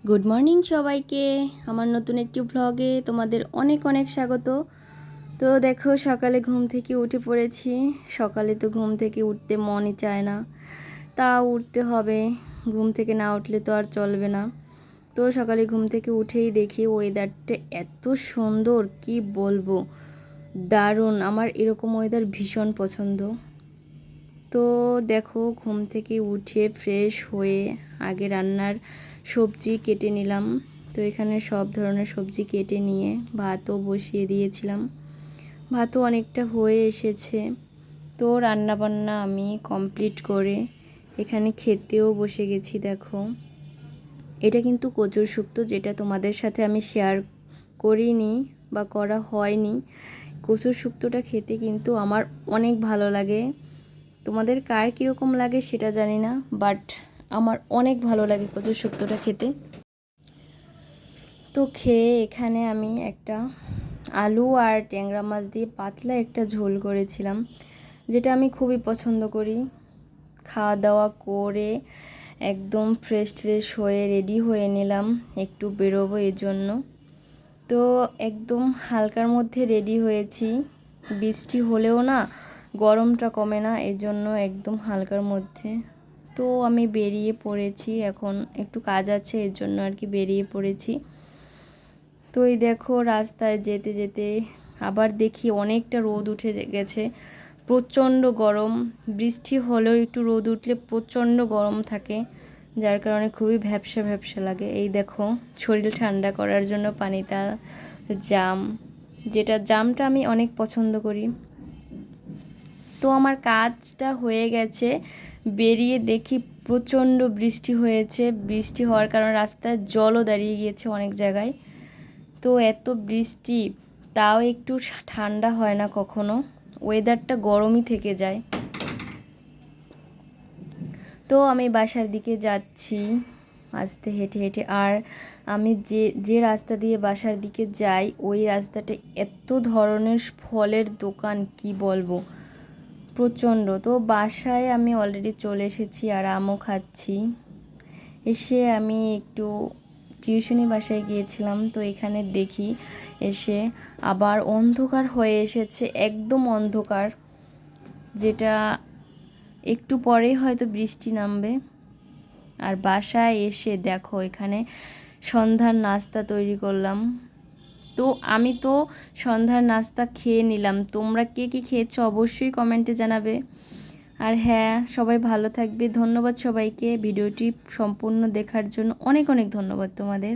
Good morning সবাইকে, আমার নতুন একটি ভ্লগে তোমাদের অনেক অনেক স্বাগত। তো দেখো, সকালে ঘুম থেকে উঠে পড়েছি। সকালে তো ঘুম থেকে উঠতে মনই চায় না, তা উঠতে হবে। ঘুম থেকে না উঠলে তো আর চলবে না। তো সকালে ঘুম থেকে উঠেই দেখি ওয়েদারটা এত সুন্দর, কি বলবো, দারুণ। আমার এরকম ওয়েদার ভীষণ পছন্দ। তো দেখো, ঘুম থেকে উঠে ফ্রেশ হয়ে আগে রান্নার সবজি কেটে নিলাম। তো এখানে সব ধরনের সবজি কেটে নিয়ে ভাতও বসিয়ে দিয়েছিলাম। ভাতও অনেকটা হয়ে এসেছে। তো রান্না বান্না আমি কমপ্লিট করে এখানে খেতেও বসে গেছি। দেখো, এটা কিন্তু কচুর শুক্তো, যেটা তোমাদের সাথে আমি শেয়ার করিনি বা করা হয়নি। কচুর শুক্তোটা খেতে কিন্তু আমার অনেক ভালো লাগে। তোমাদের কার কীরকম লাগে সেটা জানি না, বাট আমার অনেক ভালো লাগে কচুর শুক্তোটা খেতে। তো খেয়ে এখানে আমি একটা আলু আর ট্যাংরা মাছ দিয়ে পাতলা একটা ঝোল করেছিলাম, যেটা আমি খুবই পছন্দ করি। খাওয়া দাওয়া করে একদম ফ্রেশ হয়ে রেডি হয়ে নিলাম, একটু বেরোবো এর জন্য। তো একদম হালকার মধ্যে রেডি হয়েছি। বৃষ্টি হলেও না গরমটা কমে না, এজন্য একদম হালকার মধ্যে। তো আমি বেরিয়ে পড়েছি, এখন একটু কাজ আছে এর জন্য আর কি বেরিয়ে পড়েছি। তো এই দেখো, রাস্তায় যেতে যেতে আবার দেখি অনেকটা রোদ উঠে গেছে, প্রচণ্ড গরম। বৃষ্টি হলেও একটু রোদ উঠলে প্রচণ্ড গরম থাকে, যার কারণে খুবই ভ্যাপসা ভ্যাপসা লাগে। এই দেখো, শরীর ঠান্ডা করার জন্য পানিটা জাম, যেটা জামটা আমি অনেক পছন্দ করি। তো আমার কাজটা হয়ে গেছে, বেরিয়ে দেখি প্রচণ্ড বৃষ্টি হয়েছে। বৃষ্টি হওয়ার কারণে রাস্তায় জলও দাঁড়িয়ে গিয়েছে অনেক জায়গায়। তো এত বৃষ্টি, তাও একটু ঠান্ডা হয় না কখনো, ওয়েদারটা গরমই থেকে যায়। তো আমি বাসার দিকে যাচ্ছি আস্তে হেঁটে হেঁটে। আর আমি যে রাস্তা দিয়ে বাসার দিকে যাই, ওই রাস্তাটা এত ধরনের ফলের দোকান, কি বলবো, প্রচণ্ড। তো বাসায় আমি অলরেডি চলে এসেছি আর আমও খাচ্ছি। এসে আমি একটু টিউশনি বাসায় গিয়েছিলাম, তো এখানে দেখি এসে আবার অন্ধকার হয়ে এসেছে, একদম অন্ধকার, যেটা একটু পরেই হয়তো বৃষ্টি নামবে। আর বাসায় এসে দেখো, এখানে সন্ধ্যার নাস্তা তৈরি করলাম। তো আমি তো সন্ধ্যার নাস্তা খেয়ে নিলাম। তোমরা কে কী খেয়েছো অবশ্যই কমেন্টে জানাবে। আর হ্যাঁ, সবাই ভালো থাকবে। ধন্যবাদ সবাইকে ভিডিওটি সম্পূর্ণ দেখার জন্য, অনেক অনেক ধন্যবাদ তোমাদের।